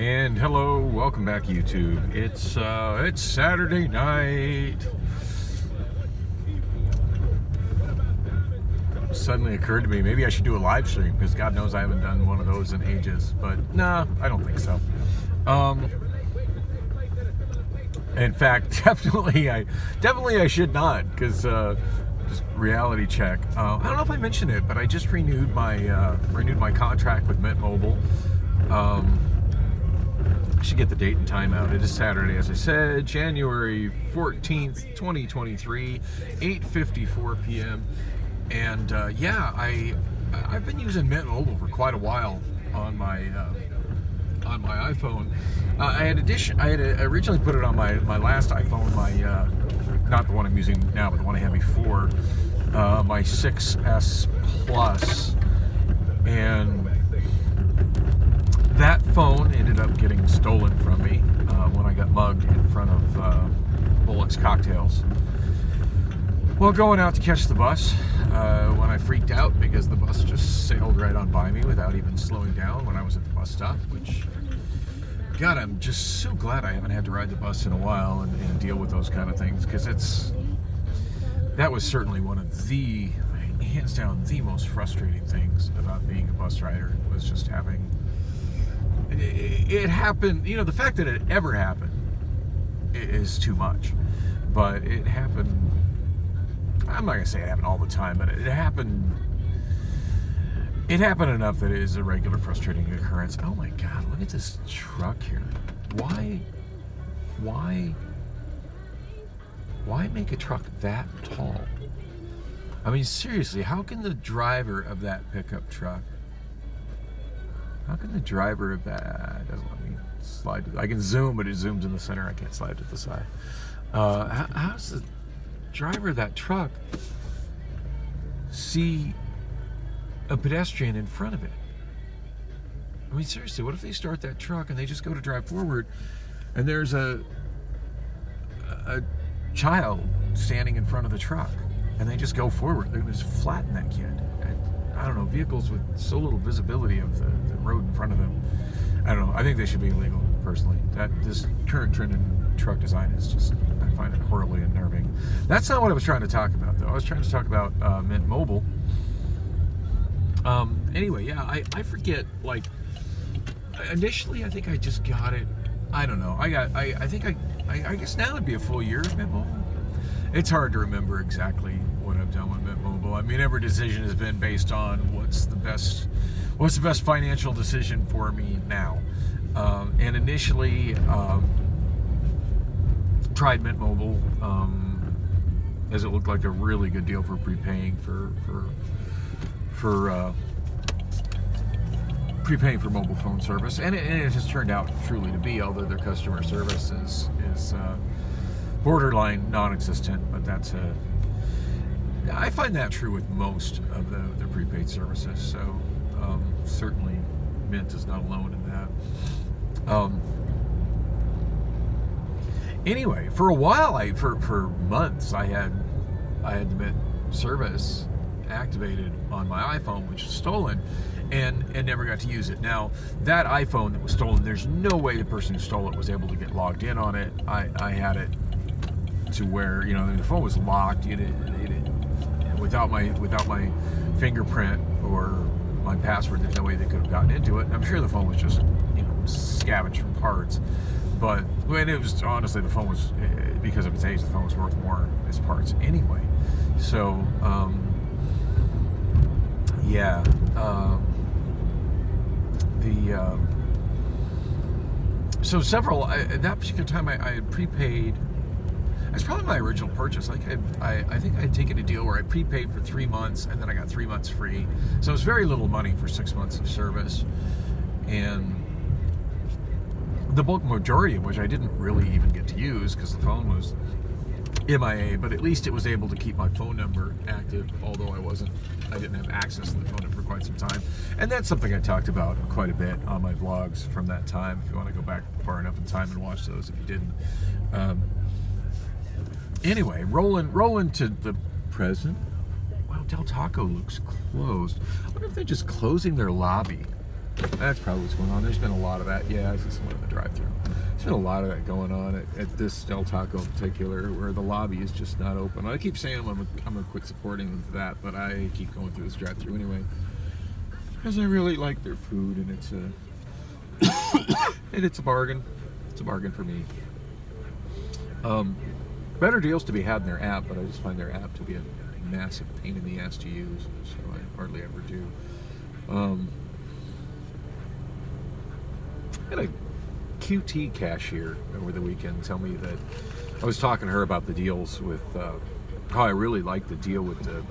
And hello, welcome back YouTube. It's Saturday night. Suddenly occurred to me, maybe I should do a live stream because God knows I haven't done one of those in ages. But nah, I don't think so. In fact, definitely I should not, because just reality check. I don't know if I mentioned it, but I just renewed my contract with Mint Mobile. I should get the date and time out. It is Saturday, as I said, January 14th, 2023, 8:54 p.m. And yeah, I've been using Mint Mobile for quite a while on my iPhone. I had originally put it on my last iPhone, not the one I'm using now, but the one I had before, my 6S Plus, and that phone ended up getting stolen from me when I got mugged in front of Bullock's Cocktails. Well, going out to catch the bus, when I freaked out because the bus just sailed right on by me without even slowing down when I was at the bus stop, which, God, I'm just so glad I haven't had to ride the bus in a while and deal with those kind of things, because that was certainly one of the, hands down, the most frustrating things about being a bus rider, was just having, it happened, the fact that it ever happened is too much, but it happened, I'm not going to say it happened all the time, but it happened enough that it is a regular frustrating occurrence. Oh my God, look at this truck here. Why make a truck that tall? I mean, seriously, how can the driver of that pickup truck, doesn't let me slide I can zoom, but it zooms in the center. I can't slide to the side. How's the driver of that truck see a pedestrian in front of it? I mean, seriously, what if they start that truck and they just go to drive forward and there's a child standing in front of the truck and they just go forward? They're going to just flatten that kid. I don't know, vehicles with so little visibility of the road in front of them, I don't know, I think they should be illegal, personally. This current trend in truck design is just, I find it horribly unnerving. That's not what I was trying to talk about, though. I was trying to talk about Mint Mobile. Anyway, yeah, I forget, like, initially I think I just got it, I don't know, I guess now it'd be a full year of Mint Mobile. It's hard to remember exactly what I've done with Mint Mobile. I mean, every decision has been based on what's the best financial decision for me now. And initially, tried Mint Mobile, as it looked like a really good deal for prepaying for mobile phone service, and it has turned out truly to be, although their customer service is borderline non-existent. But I find that true with most of the prepaid services. So certainly Mint is not alone in that. Anyway, for a while, for months, I had the Mint service activated on my iPhone, which was stolen, and never got to use it. Now, that iPhone that was stolen, there's no way the person who stole it was able to get logged in on it. I had it to where, the phone was locked. Without my fingerprint or my password, there's no way they could have gotten into it. And I'm sure the phone was just, scavenged from parts. But when it was, honestly, the phone was, because of its age, the phone was worth more as parts anyway. So, yeah. So that particular time I had prepaid. It's probably my original purchase. Like I think I'd taken a deal where I prepaid for 3 months and then I got 3 months free. So it was very little money for 6 months of service, and the bulk majority of which I didn't really even get to use because the phone was MIA. But at least it was able to keep my phone number active, although I didn't have access to the phone number for quite some time. And that's something I talked about quite a bit on my vlogs from that time. If you want to go back far enough in time and watch those, if you didn't. Anyway, rolling to the present. Wow, Del Taco looks closed. I wonder if they're just closing their lobby. That's probably what's going on. There's been a lot of that. Yeah, I see someone in the drive-thru. There's been a lot of that going on at this Del Taco in particular, where the lobby is just not open. I keep saying I'm gonna quit supporting them for that, but I keep going through this drive-thru anyway because I really like their food, and it's a bargain. It's a bargain for me. Better deals to be had in their app, but I just find their app to be a massive pain in the ass to use, so I hardly ever do. I had a QT cashier over the weekend tell me that I was talking to her about the deals with how I really like the deal with the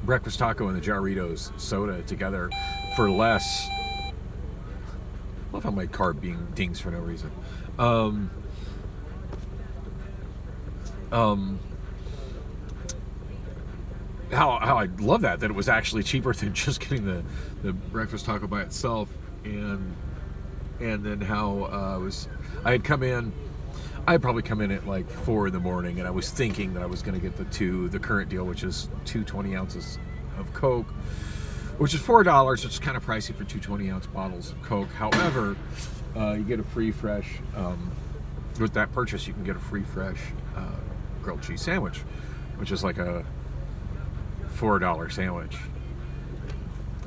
breakfast taco and the Jarritos soda together for less. I love how my car being dings for no reason. How I love that it was actually cheaper than just getting the breakfast taco by itself, and then how I had probably come in at like 4 in the morning, and I was thinking that I was going to get the current deal, which is 2 20-ounces of Coke, which is $4, which is kind of pricey for 2 20-ounce bottles of Coke. However, you get a free fresh, with that purchase you can get a free fresh grilled cheese sandwich, which is like a $4 sandwich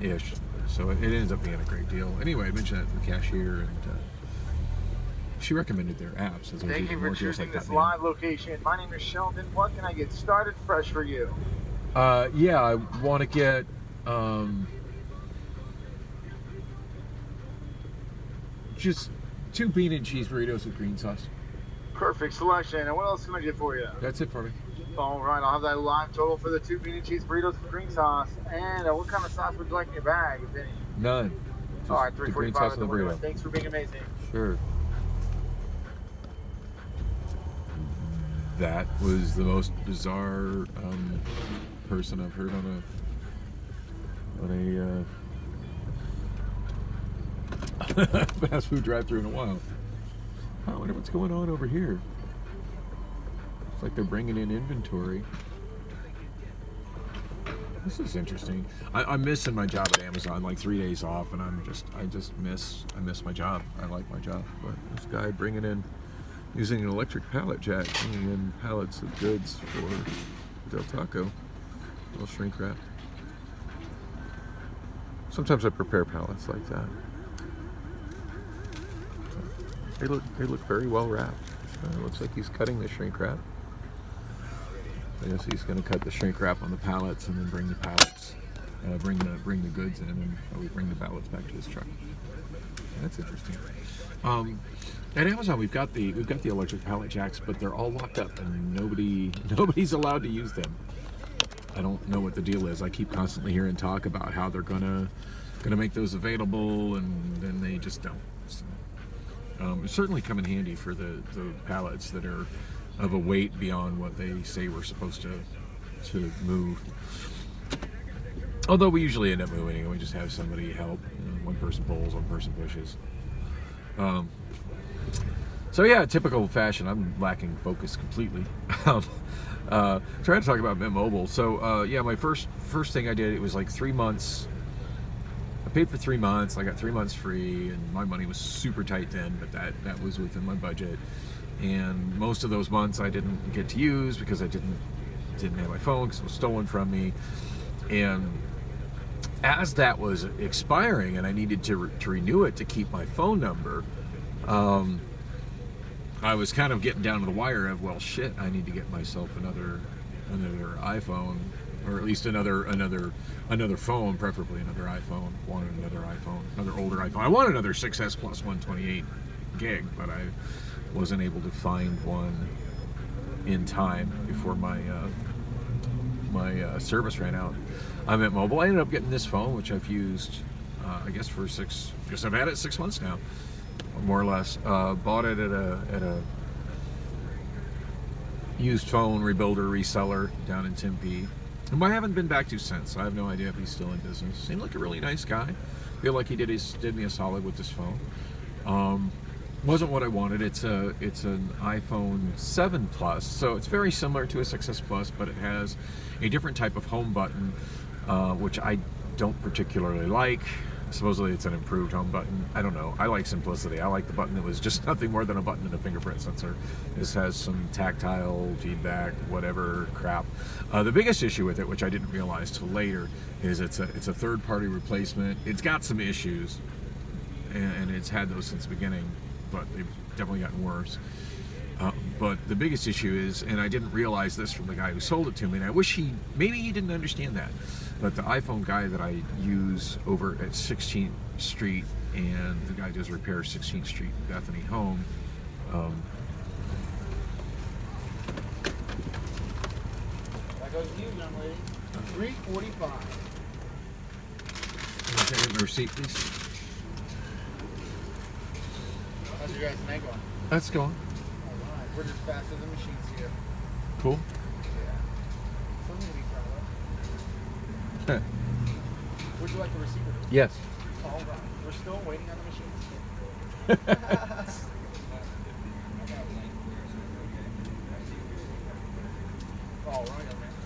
ish. So it ends up being a great deal. Anyway, I mentioned that to the cashier, and she recommended their apps. Thank you for choosing this live location. My name is Sheldon. What can I get started fresh for you? Yeah, I want to get just 2 bean and cheese burritos with green sauce. Perfect selection. And what else can I get for you? That's it for me. All right, I'll have that live total for the 2 bean and cheese burritos with green sauce. And what kind of sauce would you like in your bag, if any? None. All right, $3.45 at the burrito. Thanks for being amazing. Sure. That was the most bizarre person I've heard on a fast food drive-thru in a while. I wonder what's going on over here. It's like they're bringing in inventory. This is interesting. I'm missing my job at Amazon, like 3 days off, and I miss my job. I like my job, but this guy using an electric pallet jack, bringing in pallets of goods for Del Taco, all shrink wrapped. Sometimes I prepare pallets like that. They look very well wrapped. It looks like he's cutting the shrink wrap. I guess he's going to cut the shrink wrap on the pallets and then bring the pallets, bring the goods in, and we bring the pallets back to his truck. That's interesting. At Amazon, we've got the electric pallet jacks, but they're all locked up, and nobody's allowed to use them. I don't know what the deal is. I keep constantly hearing talk about how they're gonna make those available, and then they just don't. So, it's certainly come in handy for the pallets that are of a weight beyond what they say we're supposed to move. Although we usually end up moving, and we just have somebody help. One person pulls, one person pushes. So yeah, typical fashion. I'm lacking focus completely. Trying to talk about Mint Mobile. So yeah, my first thing I did, it was like 3 months. I paid for 3 months. I got 3 months free, and my money was super tight then, but that was within my budget. And most of those months I didn't get to use because I didn't have my phone because it was stolen from me. And as that was expiring, and I needed to renew it to keep my phone number, I was kind of getting down to the wire of, well, shit, I need to get myself another iPhone, or at least another phone, preferably another iPhone. Wanted another iPhone, another older iPhone. I want another 6S Plus 128 gig, but I wasn't able to find one in time before my service ran out. I'm at Mobile. I ended up getting this phone, which I've used, I guess I've had it 6 months now, more or less. Bought it at a used phone rebuilder reseller down in Tempe. Whom I haven't been back to since. I have no idea if he's still in business. Seemed like a really nice guy. Feel like he did me a solid with this phone. Wasn't what I wanted. It's an iPhone 7 Plus, so it's very similar to a 6S Plus, but it has a different type of home button, which I don't particularly like. Supposedly it's an improved home button. I don't know. I like simplicity. I like the button that was just nothing more than a button and a fingerprint sensor. This has some tactile feedback, whatever crap. The biggest issue with it, which I didn't realize till later, is it's a third-party replacement. It's got some issues, and it's had those since the beginning, but they've definitely gotten worse. But the biggest issue is, and I didn't realize this from the guy who sold it to me, and I wish maybe he didn't understand that, but the iPhone guy that I use over at 16th Street, and the guy does repair 16th Street, Bethany Home, That goes to you, young lady. 345. Can I take the receipt, please? How's your guys' night going? Let's go. Alright, we're just faster than machines here. Cool. Yeah. Something to be proud of. Would you like the receiver? Yes. Alright. We're still waiting on the machines. Alright, okay.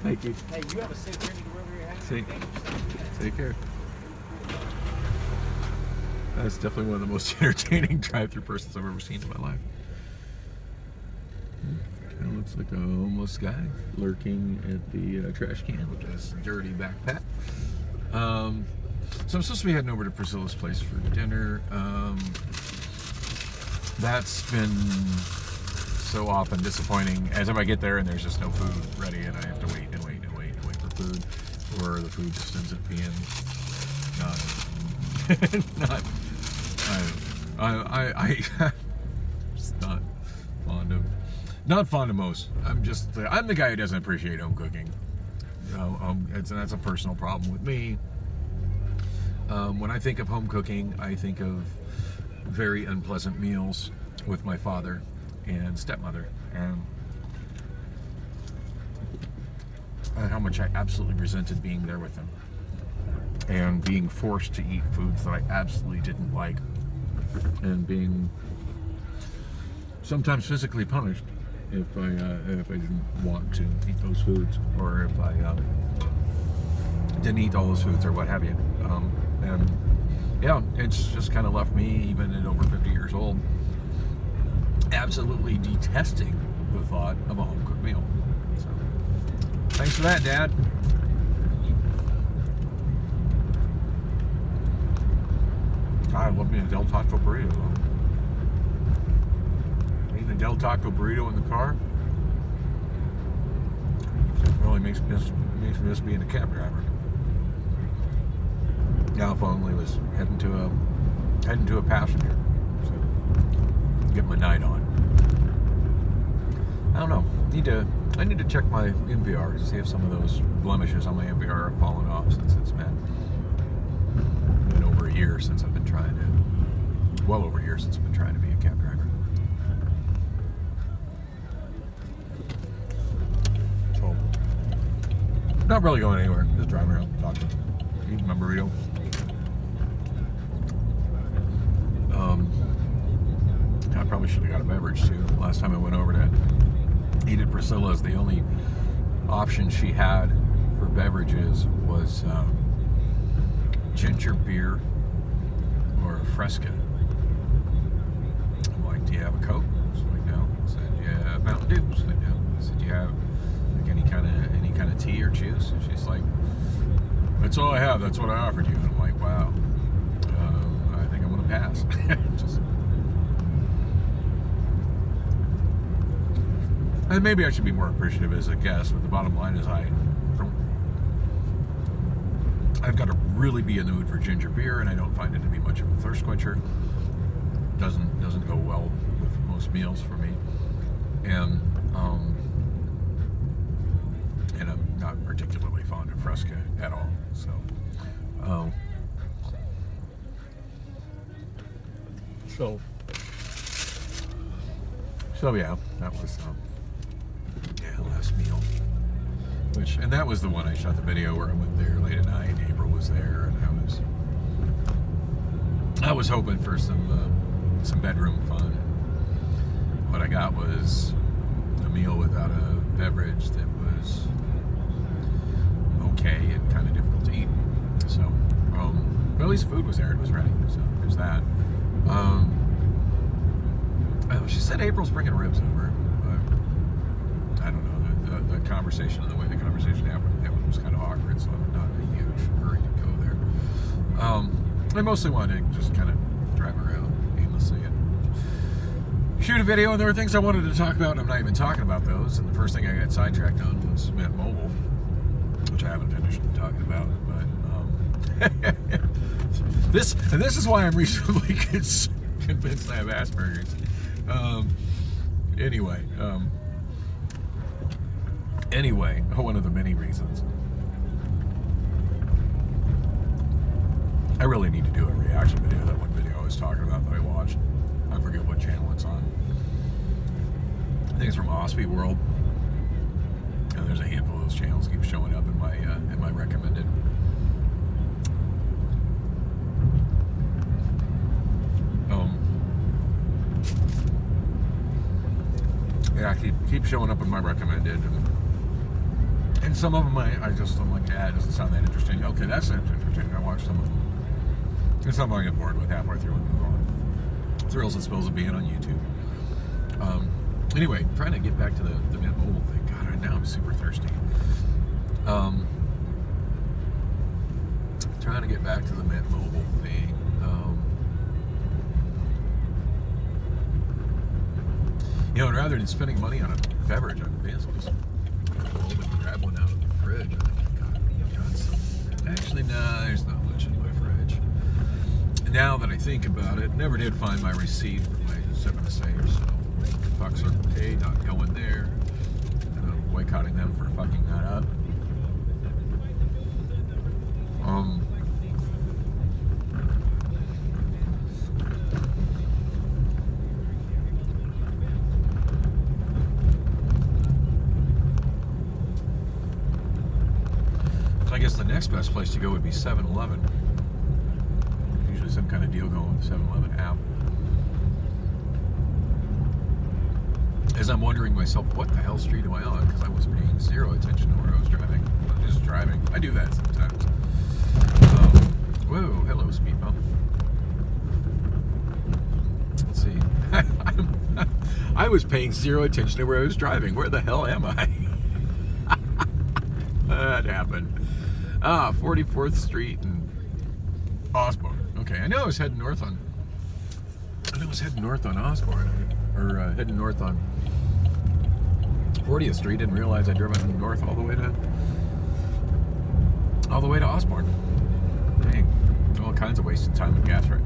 Thank you. Hey, you have a safe journey to wherever you're headed. Take- Thank you. Take care. That's definitely one of the most entertaining drive-through persons I've ever seen in my life. Kind of looks like a homeless guy lurking at the trash can with his dirty backpack. So I'm supposed to be heading over to Priscilla's place for dinner. That's been so often disappointing. As if I get there and there's just no food ready, and I have to wait and wait and wait and wait for food, or the food just ends up being not. I just not fond of most. I'm the guy who doesn't appreciate home cooking. That's a personal problem with me. When I think of home cooking, I think of very unpleasant meals with my father and stepmother, and how much I absolutely resented being there with them and being forced to eat foods that I absolutely didn't like, and being sometimes physically punished if I didn't want to eat those foods, or if I didn't eat all those foods, or what have you. And yeah, it's just kind of left me, even at over 50 years old, absolutely detesting the thought of a home cooked meal. So, thanks for that, Dad. I love me a Del Taco burrito, though. Eating a Del Taco burrito in the car really makes me miss being a cab driver. Now, if I only was heading to a passenger, so get my night on. I don't know. I need to check my MVR to see if some of those blemishes on my MVR have fallen off since it's been over a year since I've been well over a year since I've been trying to be a cab driver. So, not really going anywhere. Just driving around, talking, eating my burrito. I probably should have got a beverage too. Last time I went over to eat at Priscilla's, the only option she had for beverages was ginger beer or a Fresca. I'm like, do you have a Coke? She's like, no. I said, yeah, Mountain Dew. She's like, no. I said, do you have like any kind of tea or juice? And she's like, that's all I have. That's what I offered you. And I'm like, wow. I think I'm gonna pass. And maybe I should be more appreciative as a guest, but the bottom line is I've got to really be in the mood for ginger beer, and I don't find it to be much of a thirst quencher. Doesn't go well with most meals for me, and I'm not particularly fond of Fresca at all. So yeah, that was last meal. And that was the one I shot the video where I went there late at night. April was there, and I was hoping for some bedroom fun. What I got was a meal without a beverage that was okay and kind of difficult to eat. So But at least food was there. It was ready. So there's that. She said April's bringing ribs over. I don't know. The conversation and the way the conversation happened was kind of awkward, so I'm not in a huge hurry to go there. I mostly wanted to just kind of drive around aimlessly and shoot a video, and there were things I wanted to talk about, and I'm not even talking about those. And the first thing I got sidetracked on was Mint Mobile, which I haven't finished talking about. But this is why I'm reasonably convinced I have Asperger's. Anyway, one of the many reasons. I really need to do a reaction video. That one video I was talking about that I watched. I forget what channel it's on. I think it's from Ospie World. And there's a handful of those channels keep showing up in my recommended. Yeah, keep showing up in my recommended, and some of them I'm like, yeah, it doesn't sound that interesting. Okay, that's interesting. I watched some of them. And some I get bored with halfway through and move on. Thrills and spills of being on YouTube. Anyway, trying to get back to the Mint Mobile thing. God, right now I'm super thirsty. Trying to get back to the Mint Mobile thing. You know, rather than spending money on a beverage, I may as well just go home and grab one out of the fridge. Actually, nah, there's not much in my fridge. Now that I think about it, never did find my receipt for my 7 Sayers, so fuck Circle K, not going there. And I'm boycotting them for fucking that up. I guess the next best place to go would be 7-Eleven. Usually some kind of deal going with the 7-Eleven app. As I'm wondering myself, what the hell street am I on? Because I was paying zero attention to where I was driving. I'm just driving. I do that sometimes. Whoa, hello, speed bump. Let's see. I was paying zero attention to where I was driving. Where the hell am I? That happened. 44th Street and Osborne. Okay, I know I was heading north on Osborne, or heading north on 40th Street. Didn't realize I drove north all the way to Osborne. Dang, all kinds of wasted time and gas right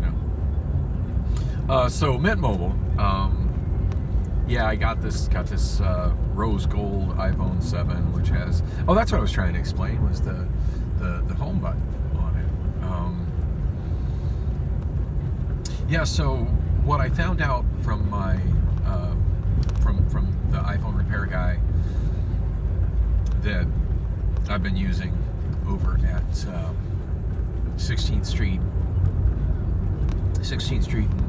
now. So Mint Mobile. Yeah, I got this rose gold iPhone 7, which has. Oh, that's what I was trying to explain was the home button on it. Yeah, so what I found out from my from the iPhone repair guy that I've been using over at 16th Street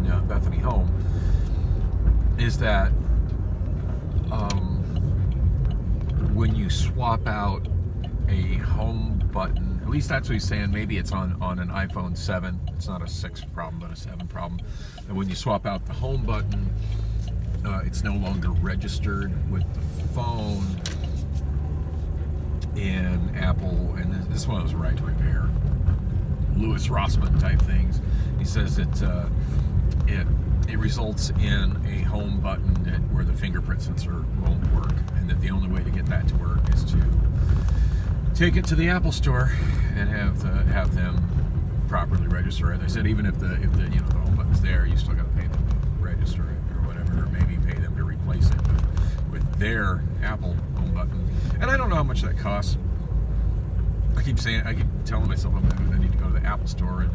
in Bethany Home is that when you swap out a home button, at least that's what he's saying, maybe it's on an iPhone 7, it's not a 6 problem but a 7 problem, and when you swap out the home button, it's no longer registered with the phone, and Apple, and this one was right to repair, Louis Rossmann type things. He says it results in a home button where the fingerprint sensor won't work, and that the only way to get that to work is to take it to the Apple Store and have them properly register it. They said even if the home button's there, you still got to pay them to register it or whatever, or maybe pay them to replace it with their Apple home button. And I don't know how much that costs. I keep telling myself I need to go to the Apple Store and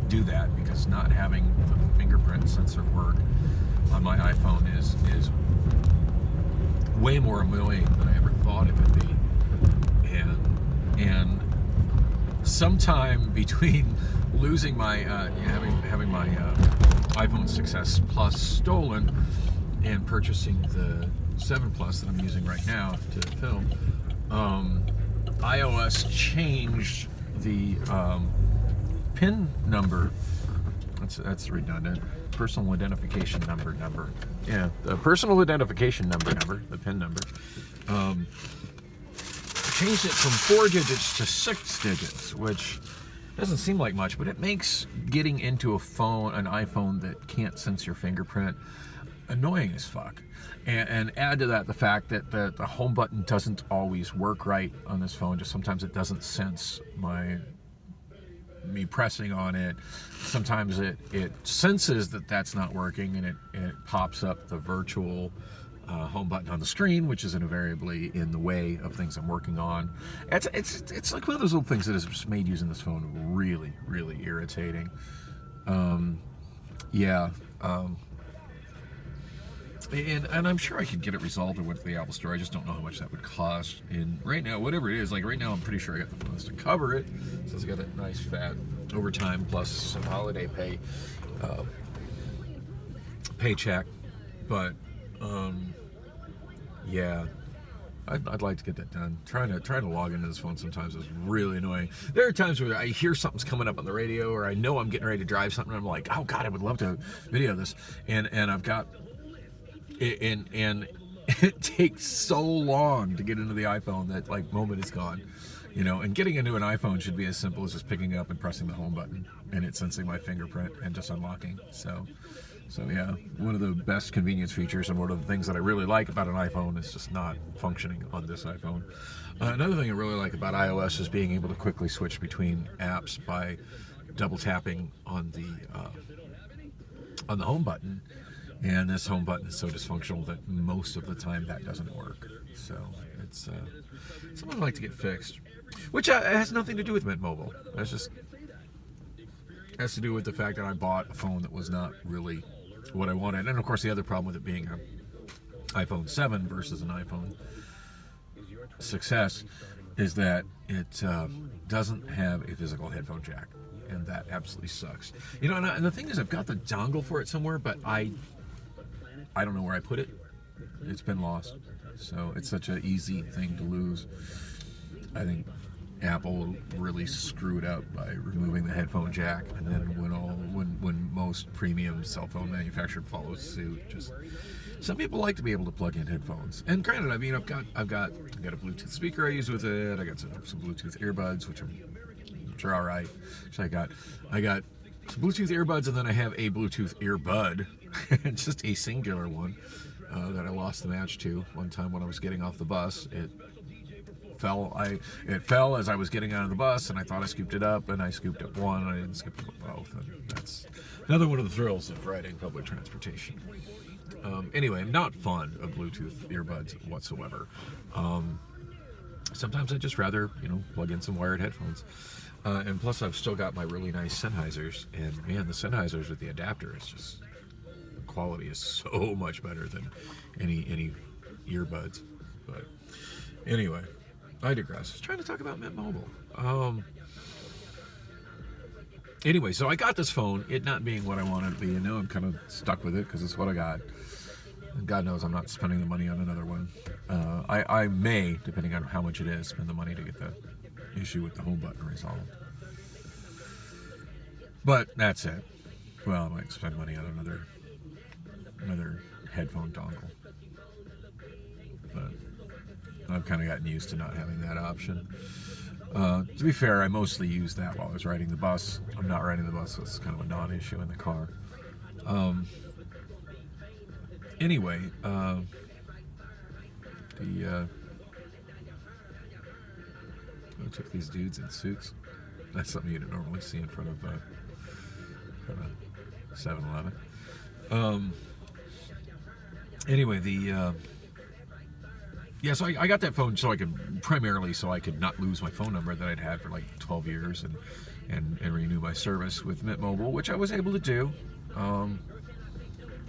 do that, because not having the fingerprint sensor work on my iPhone is way more annoying than I ever thought it would be. And sometime between losing my having my iPhone 6s Plus stolen and purchasing the 7 Plus that I'm using right now to film, iOS changed the PIN number. That's redundant. Personal identification number. Yeah, the personal identification number, the PIN number. Changed it from 4 digits to 6 digits, which doesn't seem like much, but it makes getting into an iPhone that can't sense your fingerprint, annoying as fuck. And add to that the fact that the home button doesn't always work right on this phone. Just sometimes it doesn't sense me pressing on it. Sometimes it senses that that's not working, and it pops up the virtual home button on the screen, which is invariably in the way of things I'm working on. It's like one of those little things that has just made using this phone really, really irritating. And I'm sure I could get it resolved and went to the Apple Store. I just don't know how much that would cost. And right now, whatever it is, like right now, I'm pretty sure I got the funds to cover it. So it's got that nice fat overtime plus some holiday pay paycheck. But yeah, I'd like to get that done. Trying to log into this phone sometimes is really annoying. There are times where I hear something's coming up on the radio, or I know I'm getting ready to drive something, and I'm like, oh God, I would love to video this. And I've got and it takes so long to get into the iPhone that like moment is gone, you know. And getting into an iPhone should be as simple as just picking up and pressing the home button and it sensing my fingerprint and just unlocking. So yeah, one of the best convenience features and one of the things that I really like about an iPhone is just not functioning on this iPhone. Another thing I really like about iOS is being able to quickly switch between apps by double tapping on the home button. And this home button is so dysfunctional that most of the time that doesn't work. So it's something I'd like to get fixed, which has nothing to do with Mint Mobile. That's just has to do with the fact that I bought a phone that was not really what I wanted. And of course, the other problem with it being an iPhone 7 versus an iPhone success is that it doesn't have a physical headphone jack, and that absolutely sucks. You know, and the thing is, I've got the dongle for it somewhere, but I don't know where I put it. It's been lost. So it's such an easy thing to lose. I think Apple really screwed up by removing the headphone jack, and then when most premium cell phone manufacturer follows suit, just some people like to be able to plug in headphones. And granted, I mean, I've got a Bluetooth speaker I use with it. I got some Bluetooth earbuds, which are all right. So I got some Bluetooth earbuds, and then I have a Bluetooth earbud. It's just a singular one that I lost the match to one time when I was getting off the bus. It fell as I was getting out of the bus, and I thought I scooped it up, and I scooped up one, and I didn't scoop up both. And that's another one of the thrills of riding public transportation. Anyway, not fun of Bluetooth earbuds whatsoever. Sometimes I'd just rather, plug in some wired headphones. And plus, I've still got my really nice Sennheisers, and man, the Sennheisers with the adapter is just, quality is so much better than any earbuds. But anyway, I digress. I was trying to talk about Mint Mobile. Anyway, so I got this phone, it not being what I wanted it to be, and now I'm kind of stuck with it because it's what I got. And God knows I'm not spending the money on another one. I may, depending on how much it is, spend the money to get the issue with the home button resolved. But that's it. Well, I might spend money on another headphone dongle. But I've kind of gotten used to not having that option. To be fair, I mostly use that while I was riding the bus. I'm not riding the bus, so it's kind of a non-issue in the car. Anyway, I took these dudes in suits. That's something you don't normally see in front of 7-Eleven. Anyway, so I got that phone so I could not lose my phone number that I'd had for like 12 years and renew my service with Mint Mobile, which I was able to do. I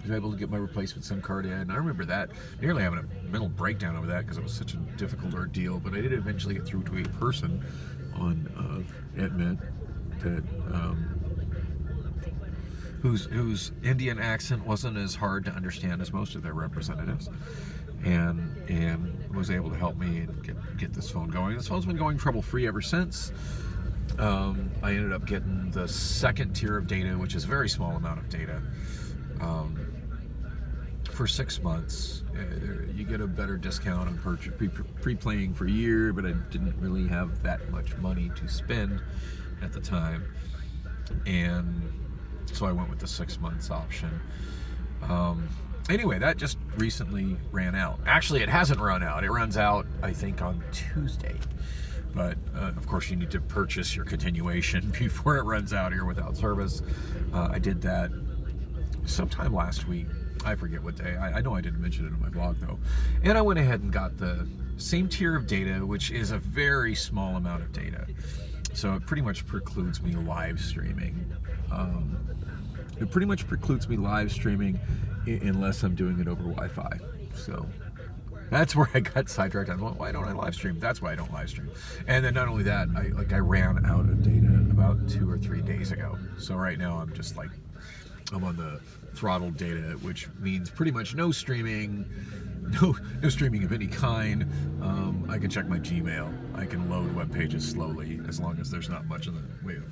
was able to get my replacement SIM card in. I remember that, nearly having a mental breakdown over that because it was such a difficult ordeal, but I did eventually get through to a person at Mint that whose Indian accent wasn't as hard to understand as most of their representatives, and was able to help me and get this phone going. This phone's been going trouble-free ever since. I ended up getting the second tier of data, which is a very small amount of data, for 6 months. You get a better discount on pre-playing for a year, but I didn't really have that much money to spend at the time, and so I went with the 6 months option. Anyway, that just recently ran out. Actually, it hasn't run out. It runs out, I think, on Tuesday. But of course, you need to purchase your continuation before it runs out here without service. I did that sometime last week. I forget what day. I know I didn't mention it in my blog, though. And I went ahead and got the same tier of data, which is a very small amount of data. So it pretty much precludes me live streaming. It pretty much precludes me live streaming unless I'm doing it over Wi-Fi. So that's where I got sidetracked on, well, why don't I live stream? That's why I don't live stream. And then not only that, I ran out of data about 2 or 3 days ago. So right now I'm on the throttled data, which means pretty much no streaming, no streaming of any kind. I can check my Gmail. I can load web pages slowly as long as there's not much in the way of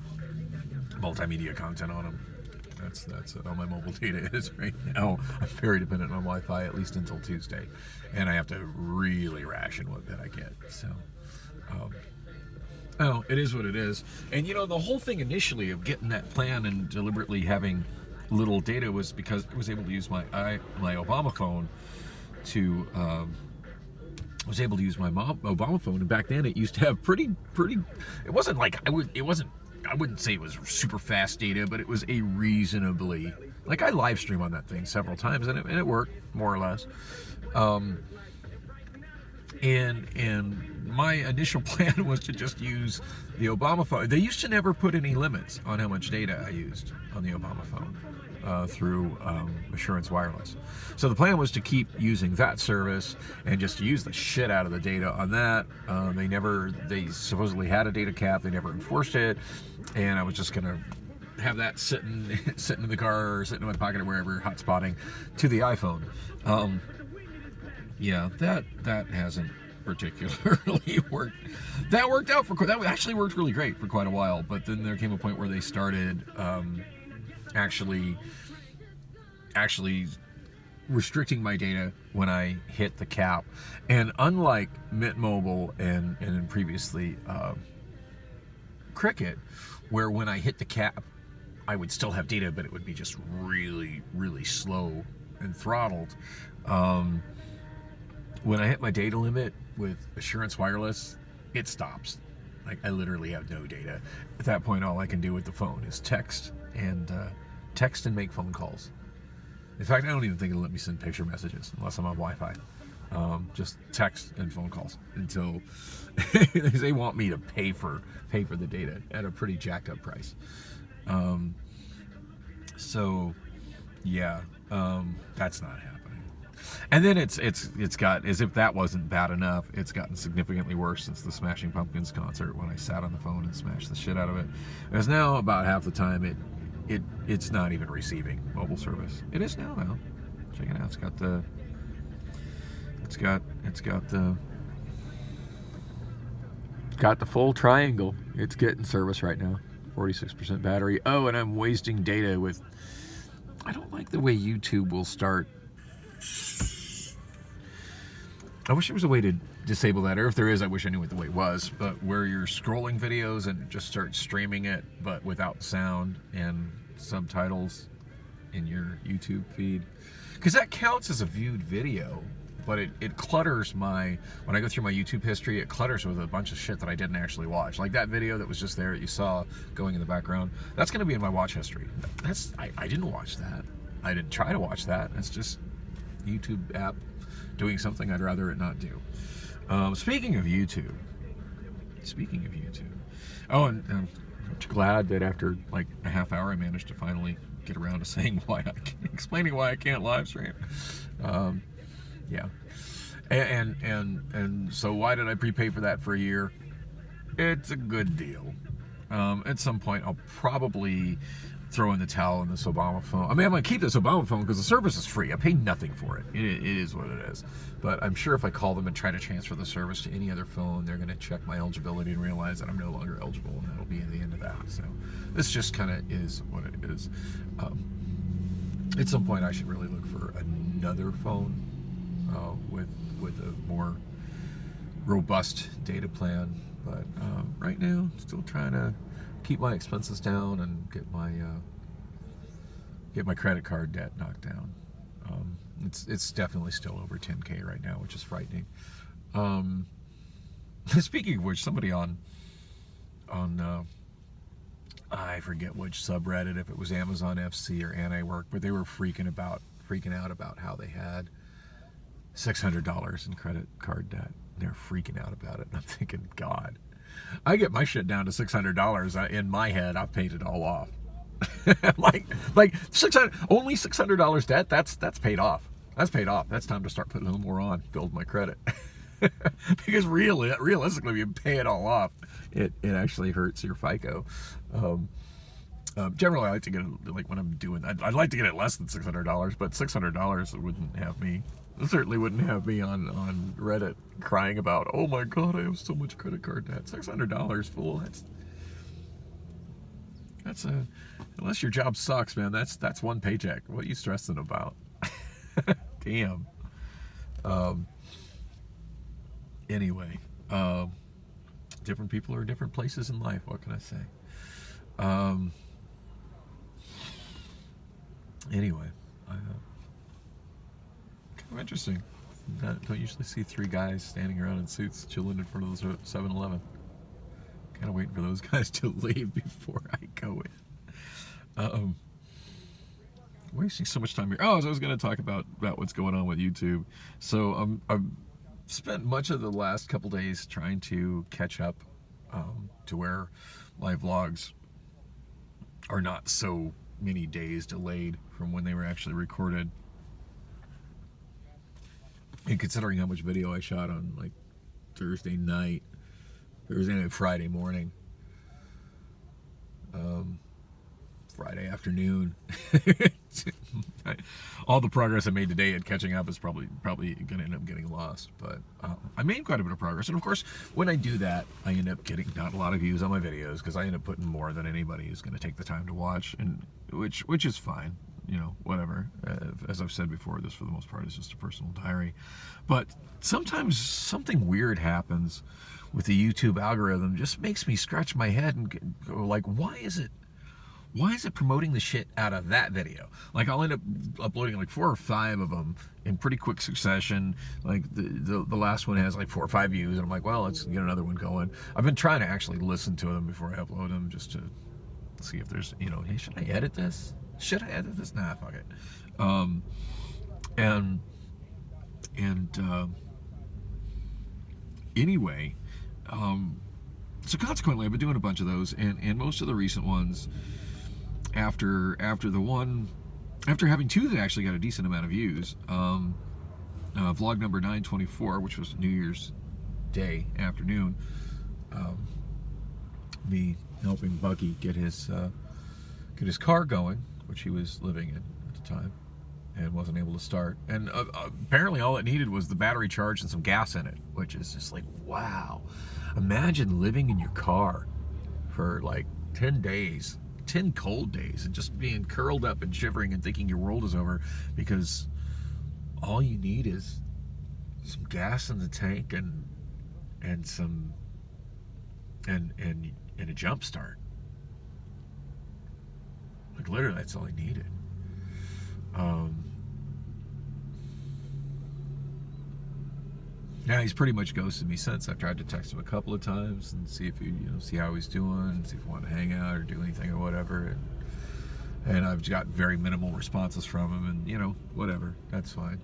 multimedia content on them. That's all my mobile data is right now. I'm very dependent on Wi-Fi, at least until Tuesday, and I have to really ration what bit I get. So, it is what it is. And the whole thing initially of getting that plan and deliberately having little data was because I was able to use my Obama phone to. I was able to use my Obama phone, and back then it used to have pretty. It wasn't like I wouldn't say it was super fast data, but it was a reasonably, like, I live stream on that thing several times, and it worked more or less. And my initial plan was to just use the Obama phone. They used to never put any limits on how much data I used on the Obama phone through Assurance Wireless. So the plan was to keep using that service and just use the shit out of the data on that. They supposedly had a data cap. They never enforced it. And I was just going to have that sitting in the car or sitting in my pocket or wherever, hotspotting to the iPhone. Yeah, that hasn't particularly worked. That actually worked really great for quite a while, but then there came a point where they started actually restricting my data when I hit the cap. And unlike Mint Mobile and previously Cricket, where when I hit the cap, I would still have data, but it would be just really, really slow and throttled. When I hit my data limit with Assurance Wireless, it stops. Like, I literally have no data. At that point, all I can do with the phone is text and make phone calls. In fact, I don't even think it'll let me send picture messages unless I'm on Wi-Fi. Just text and phone calls until they want me to pay for the data at a pretty jacked up price. So yeah, that's not happening. And then it's got, as if that wasn't bad enough, it's gotten significantly worse since the Smashing Pumpkins concert when I sat on the phone and smashed the shit out of it. Because now about half the time it's not even receiving mobile service. It is now though. Check it out. Got the full triangle. It's getting service right now. 46% battery. Oh, and I'm wasting data with. I don't like the way YouTube will start. I wish there was a way to disable that, or if there is, I wish I knew what the way was. But where you're scrolling videos and just start streaming it, but without sound and subtitles in your YouTube feed, because that counts as a viewed video. But it clutters when I go through my YouTube history, it clutters with a bunch of shit that I didn't actually watch. Like that video that was just there that you saw going in the background, that's going to be in my watch history. I didn't watch that. I didn't try to watch that. It's just YouTube app doing something I'd rather it not do. Speaking of YouTube. Oh, and I'm glad that after like a half hour I managed to finally get around to saying explaining why I can't live stream. Yeah, and so why did I prepay for that for a year? It's a good deal. At some point, I'll probably throw in the towel on this Obama phone. I mean, I'm going to keep this Obama phone because the service is free. I pay nothing for it. It is what it is. But I'm sure if I call them and try to transfer the service to any other phone, they're going to check my eligibility and realize that I'm no longer eligible, and that'll be the end of that. So this just kind of is what it is. At some point, I should really look for another phone with a more robust data plan. But right now, still trying to keep my expenses down and get my credit card debt knocked down. It's definitely still over 10K right now, which is frightening. Speaking of which, somebody on I forget which subreddit, if it was Amazon FC or Anti-Work, but they were freaking out about how they had $600 in credit card debt. They're freaking out about it, and I'm thinking, God, I get my shit down to $600. In my head, I've paid it all off. like only $600 debt. That's paid off. That's paid off. That's time to start putting a little more on, build my credit. Because realistically, if you pay it all off, it actually hurts your FICO. Generally, I like to get it, like when I'm doing, I'd like to get it less than $600, but $600 wouldn't have me. It certainly wouldn't have me on Reddit crying about, oh my God, I have so much credit card debt. $600, fool. That's unless your job sucks, man. That's one paycheck. What are you stressing about? Damn. Anyway, different people are different places in life. What can I say? Anyway, kind of interesting. Don't usually see three guys standing around in suits chilling in front of the 7-Eleven. Kind of waiting for those guys to leave before I go in. Wasting so much time here. Oh, so I was going to talk about what's going on with YouTube. So I've spent much of the last couple days trying to catch up to where my vlogs are not so many days delayed from when they were actually recorded. And considering how much video I shot on like Thursday night, Friday morning, Friday afternoon, all the progress I made today at catching up is probably going to end up getting lost. But I made quite a bit of progress, and of course, when I do that, I end up getting not a lot of views on my videos because I end up putting more than anybody who's going to take the time to watch, and which is fine. You know, whatever. As I've said before, this for the most part is just a personal diary. But sometimes something weird happens with the YouTube algorithm. Just makes me scratch my head and go like, why is it promoting the shit out of that video? Like, I'll end up uploading like 4 or 5 of them in pretty quick succession. Like the last one has like 4 or 5 views, and I'm like, well, let's get another one going. I've been trying to actually listen to them before I upload them, just to see if there's, you know, hey, should I edit this? Should I edit this? Nah, fuck it. Anyway, so consequently, I've been doing a bunch of those, and most of the recent ones, after having 2 that actually got a decent amount of views, vlog number 924, which was New Year's Day afternoon, me helping Bucky get his car going, which he was living in at the time, and wasn't able to start. And apparently all it needed was the battery charge and some gas in it, which is just like, wow. Imagine living in your car for like 10 days, 10 cold days, and just being curled up and shivering and thinking your world is over because all you need is some gas in the tank and a jump start. Like, literally, that's all I needed. Yeah, he's pretty much ghosted me since. I've tried to text him a couple of times and see if see how he's doing, see if he wanted to hang out or do anything or whatever. And I've got very minimal responses from him, and whatever, that's fine.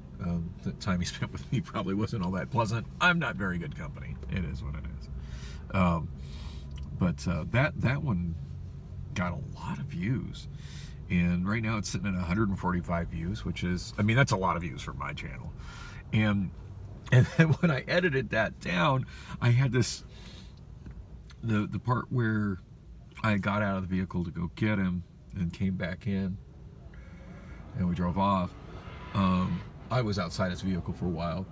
The time he spent with me probably wasn't all that pleasant. I'm not very good company. It is what it is. But that one got a lot of views, and right now it's sitting at 145 views, which is, I mean, that's a lot of views for my channel. And then when I edited that down, I had the part where I got out of the vehicle to go get him, and came back in, and we drove off. I was outside his vehicle for a while,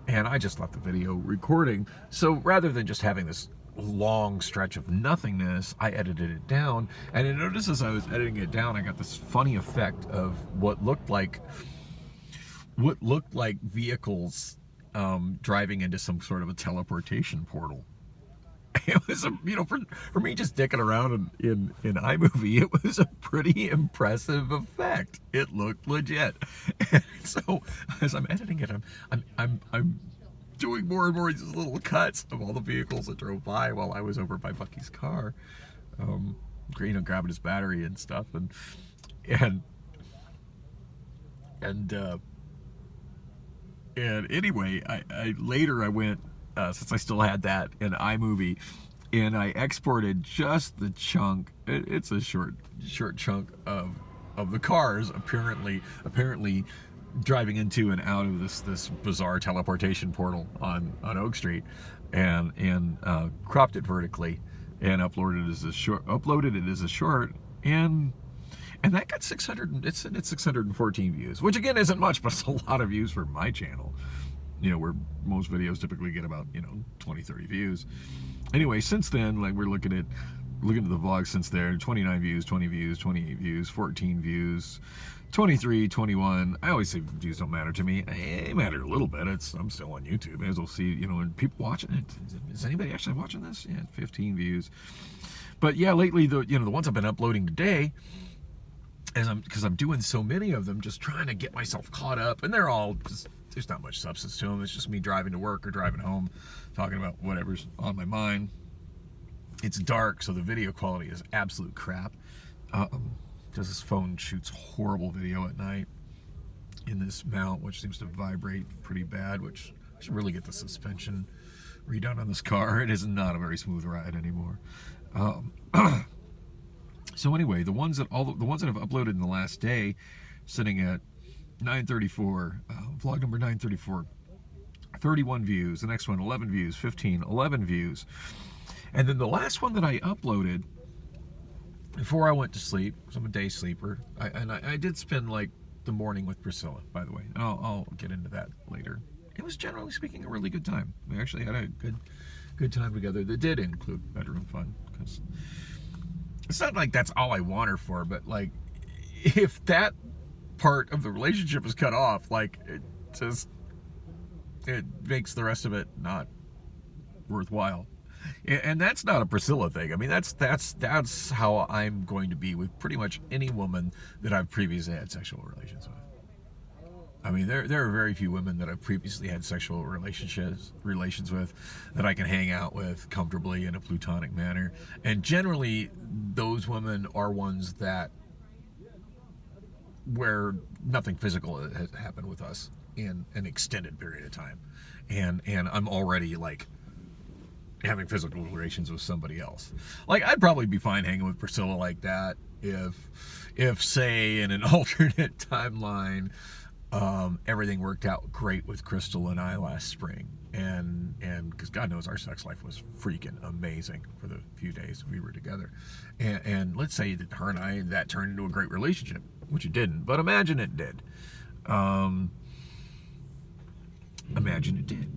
and I just left the video recording. So rather than just having this long stretch of nothingness, I edited it down, and I noticed as I was editing it down, I got this funny effect of what looked like vehicles driving into some sort of a teleportation portal. It was for me just dicking around in iMovie, it was a pretty impressive effect. It looked legit. And so as I'm editing it, I'm doing more and more of these little cuts of all the vehicles that drove by while I was over by Bucky's car, grabbing his battery and stuff, and anyway, I later I went, since I still had that in iMovie, and I exported just the chunk. It's a short chunk of the cars apparently driving into and out of this bizarre teleportation portal on Oak Street, and cropped it vertically and uploaded it as a short, and that got 614 views, which again isn't much, but it's a lot of views for my channel, where most videos typically get about 20-30 views. Anyway, since then, like, we're looking at the vlog since there, 29 views, 20 views, 28 views, 14 views, 23, 21. I always say views don't matter to me. They matter a little bit. I'm still on YouTube, as we'll see, and people watching it. Is anybody actually watching this? Yeah, 15 views. But yeah, lately, the ones I've been uploading today, because I'm doing so many of them, just trying to get myself caught up, and they're all just, there's not much substance to them. It's just me driving to work or driving home, talking about whatever's on my mind. It's dark, so the video quality is absolute crap. Because this phone shoots horrible video at night in this mount, which seems to vibrate pretty bad, which I should really get the suspension redone on this car. It is not a very smooth ride anymore. So anyway, the ones that I've uploaded in the last day, sitting at 934, vlog number 934, 31 views. The next one, 11 views, 15, 11 views. And then the last one that I uploaded before I went to sleep, because I'm a day sleeper, I did spend like the morning with Priscilla, by the way. I'll get into that later. It was, generally speaking, a really good time. We actually had a good time together. That did include bedroom fun, because it's not like that's all I want her for, but like, if that part of the relationship is cut off, like, it makes the rest of it not worthwhile. And that's not a Priscilla thing. I mean, that's how I'm going to be with pretty much any woman that I've previously had sexual relations with. I mean, there are very few women that I've previously had sexual relations with that I can hang out with comfortably in a platonic manner. And generally, those women are ones where nothing physical has happened with us in an extended period of time, and I'm already like having physical relations with somebody else. Like, I'd probably be fine hanging with Priscilla like that if say in an alternate timeline, everything worked out great with Crystal and I last spring, and because God knows our sex life was freaking amazing for the few days we were together, and let's say that her and I, that turned into a great relationship, which it didn't, but imagine it did. Imagine it did.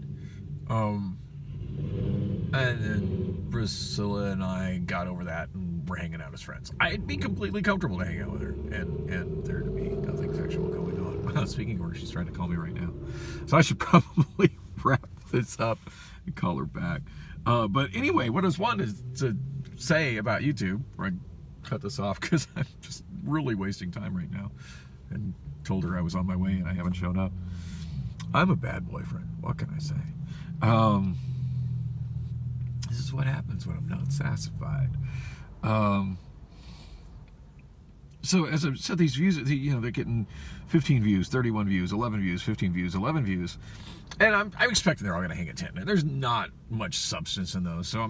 And then Priscilla and I got over that, and we're hanging out as friends. I'd be completely comfortable to hang out with her, and there to be nothing sexual going on. Speaking of her, she's trying to call me right now, so I should probably wrap this up and call her back. But anyway, what I was wanting to say about YouTube, where I cut this off because I'm just really wasting time right now, and told her I was on my way and I haven't shown up. I'm a bad boyfriend. What can I say? This is what happens when I'm not satisfied. So as I said, these views, they're getting 15 views, 31 views, 11 views, 15 views, 11 views, and I'm expecting they're all going to hang at 10. And there's not much substance in those, so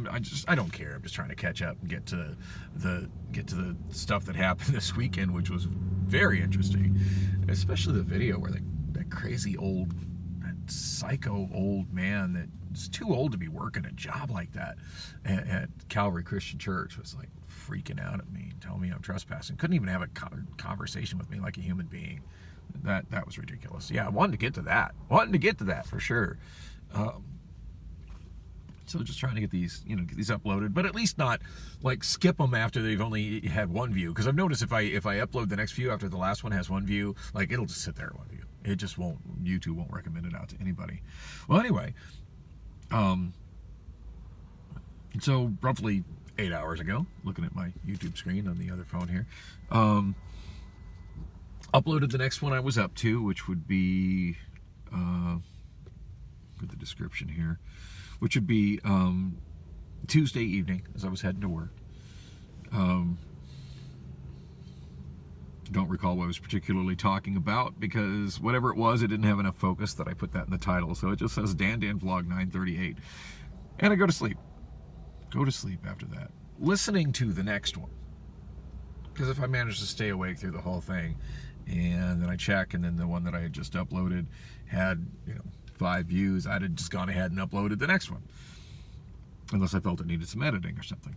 I don't care. I'm just trying to catch up and get to the stuff that happened this weekend, which was very interesting, especially the video where that crazy old, psycho old man that's too old to be working a job like that at Calvary Christian Church was like freaking out at me and telling me I'm trespassing. Couldn't even have a conversation with me like a human being. That was ridiculous. Yeah, I wanted to get to that for sure. So just trying to get these, get these uploaded, but at least not like skip them after they've only had one view. Because I've noticed if I upload the next view after the last one has one view, like it'll just sit there at one view. It just won't. YouTube won't recommend it out to anybody. Well, anyway, so roughly 8 hours ago, looking at my YouTube screen on the other phone here, uploaded the next one I was up to, which would be, put the description here, which would be Tuesday evening as I was heading to work. Don't recall what I was particularly talking about because whatever it was, it didn't have enough focus that I put that in the title. So it just says Dan Vlog 938. And I go to sleep. Go to sleep after that. Listening to the next one. Because if I managed to stay awake through the whole thing, and then I check, and then the one that I had just uploaded had, 5 views, I'd have just gone ahead and uploaded the next one. Unless I felt it needed some editing or something.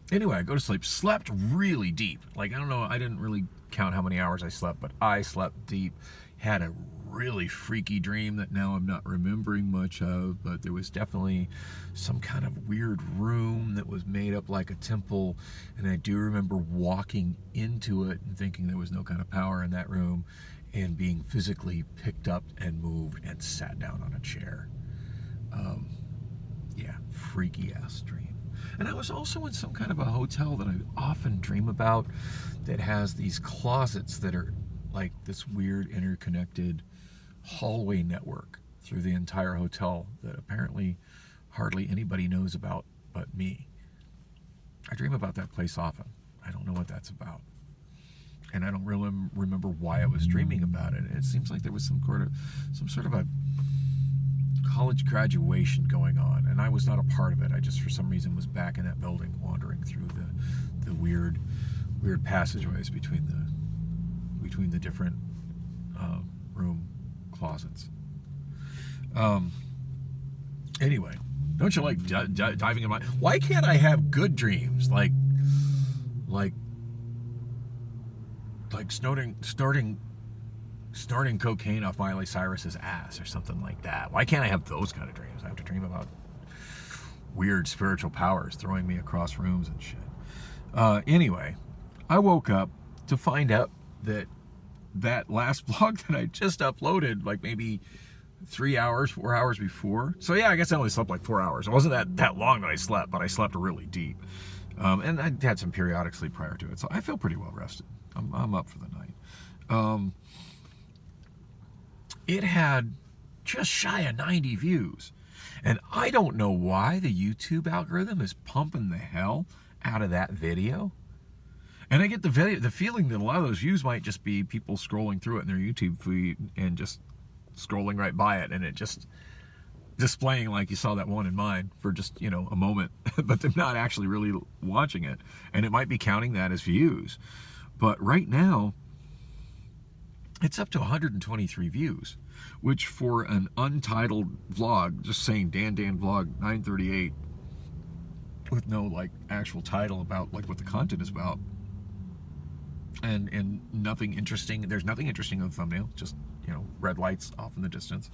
Anyway, I go to sleep. Slept really deep. Like, I don't know, I didn't really count how many hours I slept, but I slept deep. Had a really freaky dream that now I'm not remembering much of, but there was definitely some kind of weird room that was made up like a temple, and I do remember walking into it and thinking there was no kind of power in that room, and being physically picked up and moved and sat down on a chair. Yeah, freaky ass dream. And I was also in some kind of a hotel that I often dream about that has these closets that are like this weird interconnected hallway network through the entire hotel that apparently hardly anybody knows about but me. I dream about that place often. I don't know what that's about. And I don't really remember why I was dreaming about it. It seems like there was some sort of a college graduation going on, and I was not a part of it. I just, for some reason, was back in that building, wandering through the weird passageways between the different room closets. Anyway, don't you like diving in my? Why can't I have good dreams like snorting cocaine off Miley Cyrus's ass or something like that? Why can't I have those kind of dreams? I have to dream about weird spiritual powers throwing me across rooms and shit. Anyway, I woke up to find out that last vlog that I just uploaded, like maybe 4 hours before. So yeah, I guess I only slept like 4 hours. It wasn't that long that I slept, but I slept really deep. And I had some periodic sleep prior to it, so I feel pretty well rested. I'm up for the night. It had just shy of 90 views. And I don't know why the YouTube algorithm is pumping the hell out of that video. And I get the feeling that a lot of those views might just be people scrolling through it in their YouTube feed and just scrolling right by it, and it just displaying like you saw that one in mine for just, a moment, but they're not actually really watching it. And it might be counting that as views. But right now, it's up to 123 views, which for an untitled vlog, just saying Dan Vlog 938, with no like actual title about like what the content is about, and nothing interesting. There's nothing interesting in the thumbnail, just red lights off in the distance.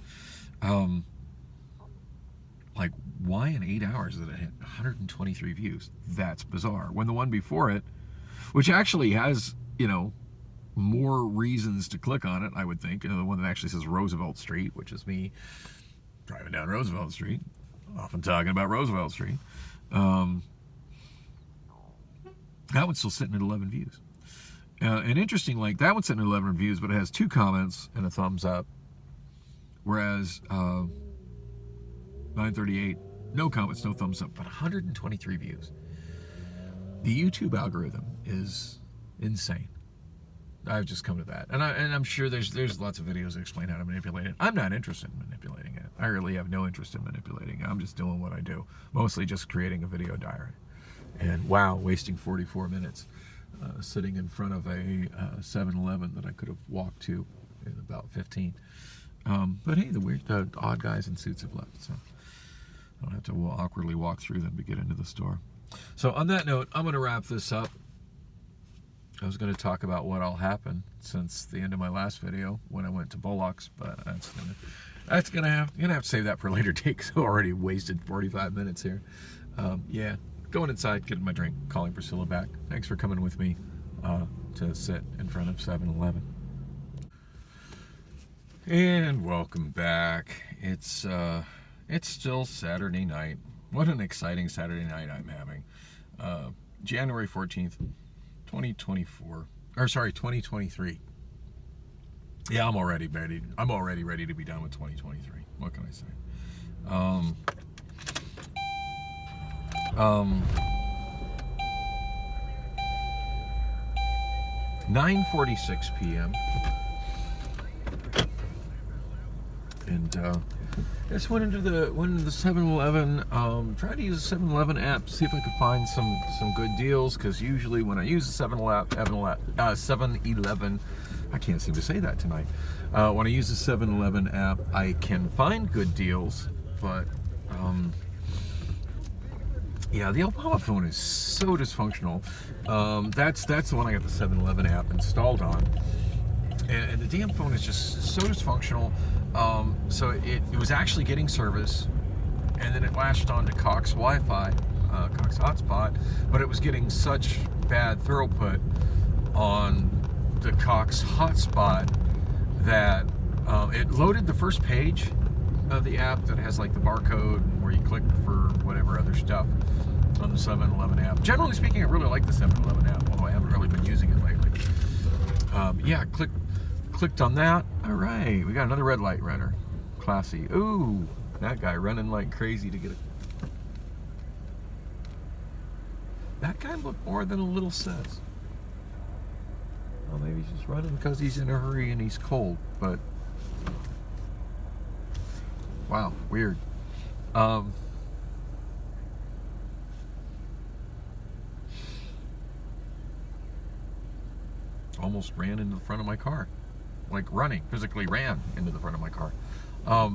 Like, why in 8 hours did it hit 123 views? That's bizarre. When the one before it, which actually has more reasons to click on it, I would think. The one that actually says Roosevelt Street, which is me driving down Roosevelt Street, often talking about Roosevelt Street. That one's still sitting at 11 views. And interesting, like, that one's sitting at 11 views, but it has 2 comments and a thumbs up. Whereas 938, no comments, no thumbs up, but 123 views. The YouTube algorithm is insane. I've just come to that, and I'm sure there's lots of videos that explain how to manipulate it. I'm not interested in manipulating it. I really have no interest in manipulating it. I'm just doing what I do, mostly just creating a video diary. And wow, wasting 44 minutes sitting in front of a 7-Eleven that I could have walked to in about 15. But hey, the odd guys in suits have left. So don't have to awkwardly walk through them to get into the store. So on that note, I'm going to wrap this up. I was going to talk about what all happened since the end of my last video when I went to Bullock's, but that's gonna have to save that for a later date because I already wasted 45 minutes here. Yeah, going inside, getting my drink, calling Priscilla back. Thanks for coming with me to sit in front of 7-Eleven. And welcome back. It's still Saturday night. What an exciting Saturday night I'm having. January 14th, 2023. Yeah, I'm already ready to be done with 2023. What can I say? 9:46 p.m. And just went into the 7-Eleven. Tried to use the 7-Eleven app to see if I could find some good deals, because usually when I use the 7-Eleven, I can't seem to say that tonight. When I use the 7-Eleven app, I can find good deals, but yeah, the Obama phone is so dysfunctional. That's the one I got the 7-Eleven app installed on, and the damn phone is just so dysfunctional. So it was actually getting service, and then it latched onto Cox Wi-Fi, Cox hotspot, but it was getting such bad throughput on the Cox hotspot that it loaded the first page of the app that has like the barcode where you click for whatever other stuff on the 7-Eleven app. Generally speaking, I really like the 7-Eleven app, although I haven't really been using it lately. Yeah, clicked on that. All right, we got another red light runner. Classy. Ooh, that guy running like crazy to get it. That guy looked more than a little says. Well, maybe he's just running because he's in a hurry and he's cold, but wow, weird. Almost ran into the front of my car. Like physically ran into the front of my car. Wow,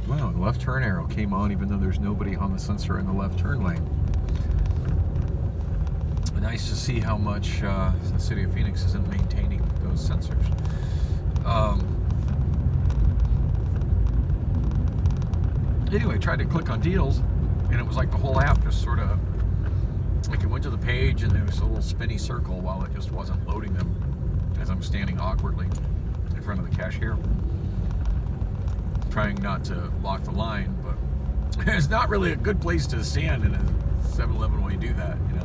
the left turn arrow came on even though there's nobody on the sensor in the left turn lane. Nice to see how much the city of Phoenix isn't maintaining those sensors. Anyway, tried to click on deals, and it was like the whole app just sort of, like, it went to the page and there was a little spinny circle while it just wasn't loading them, as I'm standing awkwardly in front of the cashier, trying not to block the line. But it's not really a good place to stand in a 7-Eleven when you do that. You know,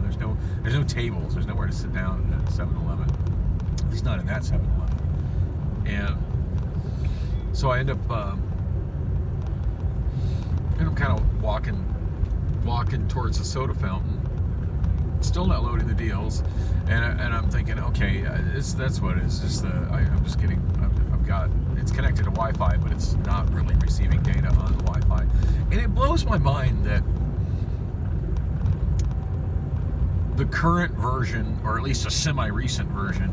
there's no tables, there's nowhere to sit down at a 7-Eleven, at least not in that 7-Eleven. And so I end up kind of walking towards the soda fountain, still not loading the deals, and I'm thinking, okay, that's what it is. Just it's connected to Wi-Fi, but it's not really receiving data on the Wi-Fi, and it blows my mind that the current version, or at least a semi-recent version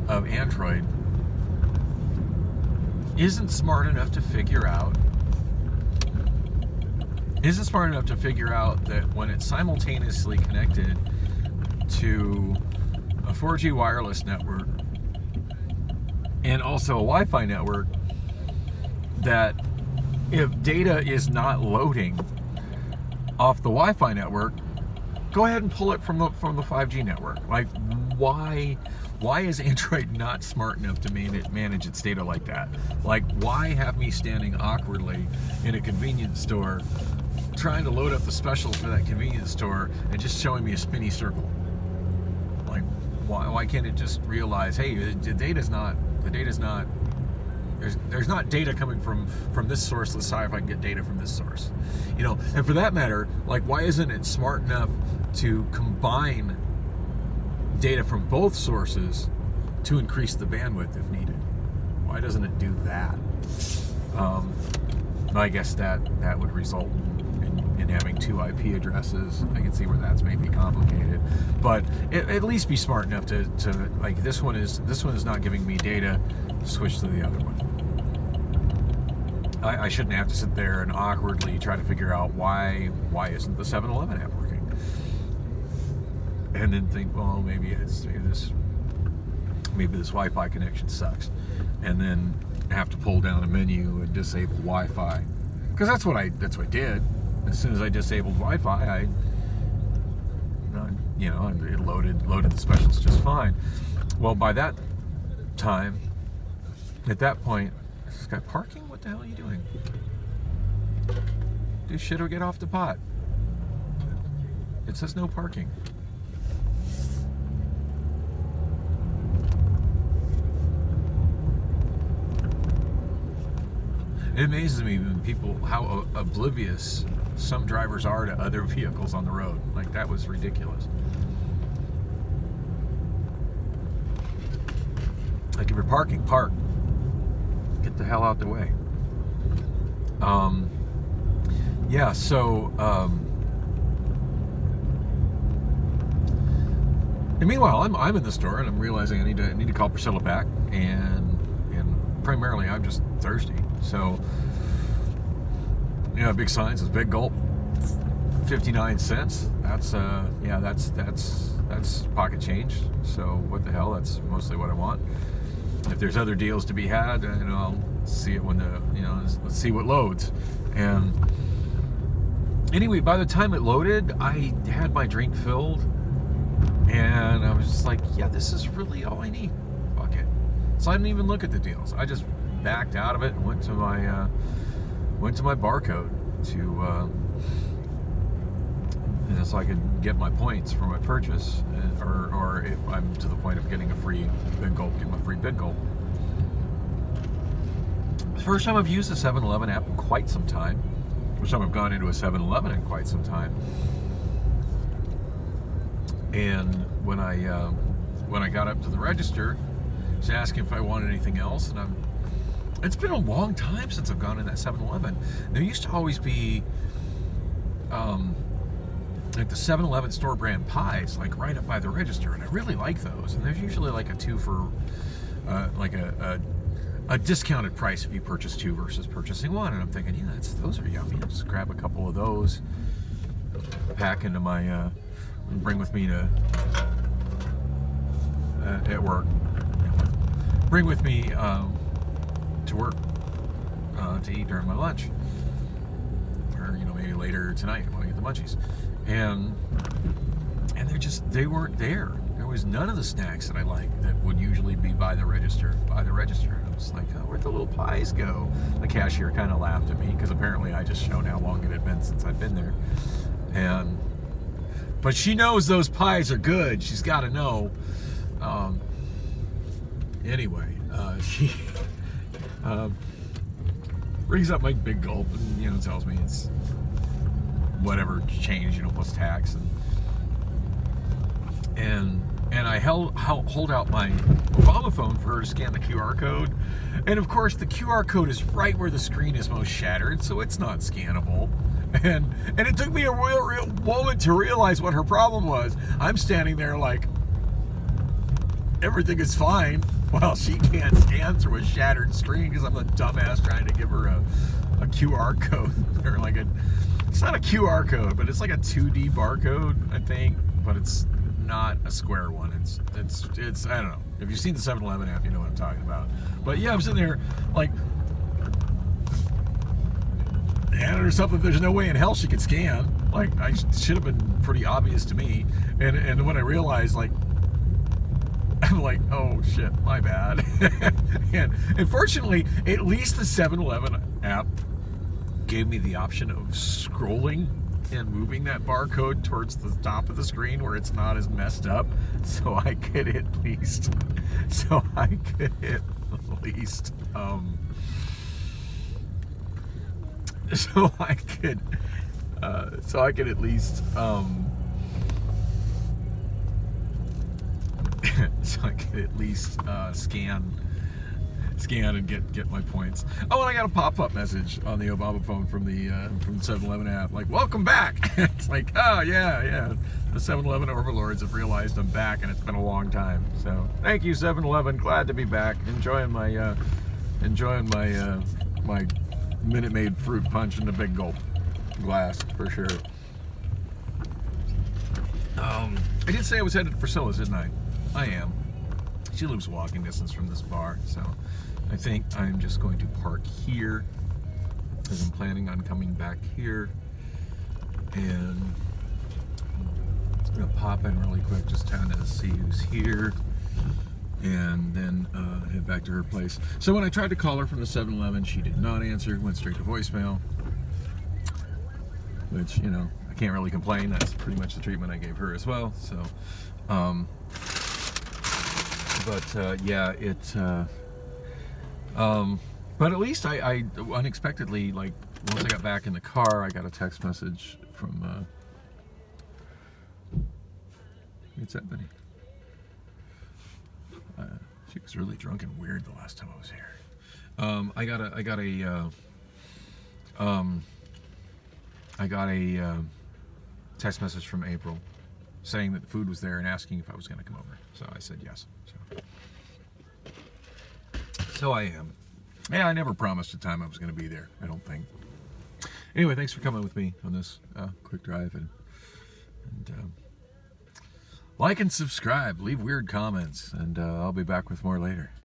of Android, isn't smart enough to figure out that when it's simultaneously connected to a 4G wireless network and also a Wi-Fi network, that if data is not loading off the Wi-Fi network, go ahead and pull it from the 5G network. Like, why is Android not smart enough to manage its data like that? Like, why have me standing awkwardly in a convenience store trying to load up the specials for that convenience store and just showing me a spinny circle? Like, why can't it just realize, hey, there's not data coming from this source, let's see if I can get data from this source. You know, and for that matter, like, why isn't it smart enough to combine data from both sources to increase the bandwidth if needed? Why doesn't it do that? I guess that would result in having two IP addresses. I can see where that's maybe complicated, but at least be smart enough to like, this one is not giving me data, switch to the other one. I shouldn't have to sit there and awkwardly try to figure out why isn't the 7-Eleven app working, and then think, well, maybe this Wi-Fi connection sucks, and then have to pull down a menu and disable Wi-Fi, because that's what I did. As soon as I disabled Wi-Fi, it loaded the specials just fine. Well, by that time, at that point, is this guy parking? What the hell are you doing? Do shit or get off the pot. It says no parking. It amazes me when people, how oblivious some drivers are to other vehicles on the road. Like, that was ridiculous. Like, if you're parking, park. Get the hell out the way. Yeah, so, and meanwhile, I'm in the store and I'm realizing I need to call Priscilla back, and primarily I'm just thirsty. So, big sign says Big Gulp, 59 cents. That's that's pocket change. So what the hell? That's mostly what I want. If there's other deals to be had, I'll see it when let's see what loads. And anyway, by the time it loaded, I had my drink filled, and I was just like, yeah, this is really all I need. Fuck it. So I didn't even look at the deals. I just backed out of it and went to my barcode so I could get my points for my purchase, or if I'm to the point of getting a free Big Gulp, get my free Big Gulp. The first time I've used the 7-Eleven app in quite some time. First time I've gone into a 7-Eleven in quite some time. And when I got up to the register, I was asking if I wanted anything else, and it's been a long time since I've gone in that 7-Eleven. There used to always be like the 7-Eleven store brand pies, like right up by the register, and I really like those. And there's usually like a 2 for like a discounted price if you purchase 2 versus purchasing 1. And I'm thinking, yeah, those are yummy. I'll just grab a couple of those, pack into my bring with me to at work. Bring with me to work to eat during my lunch, or maybe later tonight when I get the munchies. And they weren't there. There was none of the snacks that I like that would usually be by the register. And I was like, oh, where'd the little pies go? The cashier kind of laughed at me, because apparently I just shown how long it had been since I'd been there. But she knows those pies are good. She's got to know. Anyway, she brings up my Big Gulp and tells me it's whatever change plus tax, and I hold out my Obama phone for her to scan the QR code, and of course the QR code is right where the screen is most shattered, so it's not scannable. And it took me a real moment to realize what her problem was. I'm standing there like everything is fine, while she can't scan through a shattered screen because I'm a dumbass trying to give her a QR code, or it's not a QR code, but it's like a 2D barcode, I think, but it's not a square one. It's I don't know. If you've seen the 7-Eleven app, you know what I'm talking about. But yeah, I'm sitting there like handing her something there's no way in hell she could scan. Like, I should have been pretty obvious to me. And when I realized, like, I'm like, oh shit, my bad. and fortunately, at least the 7-Eleven app gave me the option of scrolling and moving that barcode towards the top of the screen where it's not as messed up, so I could at least scan and get my points. Oh, and I got a pop-up message on the Obama phone from the 7-Eleven app, like, welcome back. It's like, oh yeah, the 7-Eleven overlords have realized I'm back, and it's been a long time. So thank you, 7-Eleven. Glad to be back. Enjoying my Minute Maid fruit punch in the big gulp glass for sure. I did say I was headed to Priscilla's, didn't I? I am. She lives walking distance from this bar, so I think I'm just going to park here because I'm planning on coming back here, and I'm gonna pop in really quick just kind of see who's here, and then head back to her place. So when I tried to call her from the 7-Eleven, she did not answer, went straight to voicemail, which, you know, I can't really complain. That's pretty much the treatment I gave her as well. So, yeah, but at least I unexpectedly, like, once I got back in the car, I got a text message from, what's that, Betty? She was really drunk and weird the last time I was here. I got a text message from April saying that the food was there and asking if I was going to come over. So I said yes. So I am. Yeah, I never promised a time I was going to be there, I don't think. Anyway, thanks for coming with me on this quick drive, and like and subscribe, leave weird comments, and I'll be back with more later.